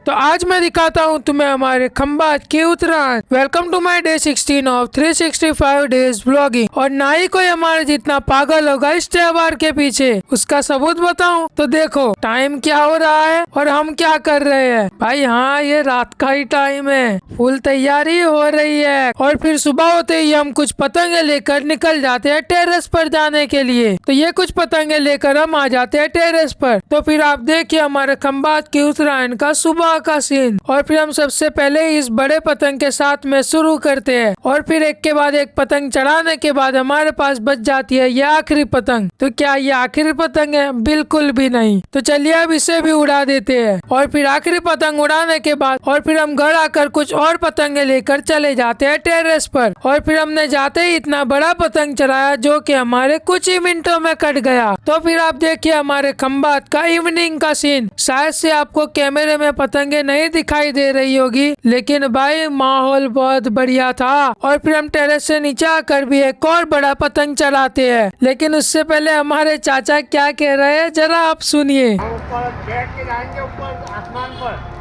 तो आज मैं दिखाता हूँ तुम्हें हमारे खंबात की Uttarayan. Welcome to my day 16 of 365 days blogging. और ना ही कोई हमारे जितना पागल होगा इस त्योहार के पीछे। उसका सबूत बताऊं तो देखो टाइम क्या हो रहा है और हम क्या कर रहे हैं। भाई हाँ, ये रात का ही टाइम है, फुल तैयारी हो रही है और फिर सुबह होते ही हम कुछ पतंगे लेकर निकल जाते हैं टेरेस पर जाने के लिए। तो ये कुछ पतंगे लेकर हम आ जाते हैं टेरेस पर। तो फिर आप देखिए हमारे खंबात की उत्तरायण का सुबह का सीन। और फिर हम सबसे पहले इस बड़े पतंग के साथ में शुरू करते हैं और फिर एक के बाद एक पतंग चढ़ाने के बाद हमारे पास बच जाती है ये आखिरी पतंग। तो क्या ये आखिरी पतंग है? बिल्कुल भी नहीं। तो चलिए अब इसे भी उड़ा देते हैं। और फिर आखिरी पतंग उड़ाने के बाद और फिर हम घर आकर कुछ और पतंगे लेकर चले जाते हैं टेरेस पर। और फिर हमने जाते ही इतना बड़ा पतंग चढ़ाया जो कि हमारे कुछ ही मिनटों में कट गया। तो फिर आप देखिए हमारे खंबात का इवनिंग का सीन। शायद से आपको कैमरे में पतंगे नहीं दिखाई दे रही होगी, लेकिन भाई माहौल बहुत बढ़िया था। और फिर हम टेरेस से नीचे आकर भी एक और बड़ा पतंग चढ़ाते हैं। लेकिन उससे पहले हमारे चाचा क्या कह रहे हैं जरा आप सुनिए। ऊपर बैठ के जाएंगे ऊपर आसमान पर।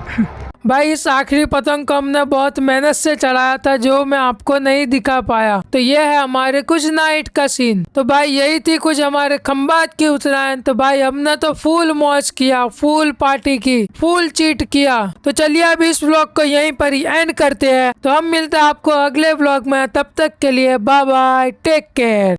भाई इस आखिरी पतंग को हमने बहुत मेहनत से चढ़ाया था जो मैं आपको नहीं दिखा पाया। तो ये है हमारे कुछ नाइट का सीन। तो भाई यही थी कुछ हमारे खंबात की उत्तरायण। तो भाई हमने तो फुल मौज किया, फुल पार्टी की, फुल चीट किया। तो चलिए अब इस व्लॉग को यहीं पर ही एंड करते हैं। तो हम मिलते हैं आपको अगले व्लॉग में। तब तक के लिए बाय बाय, टेक केयर।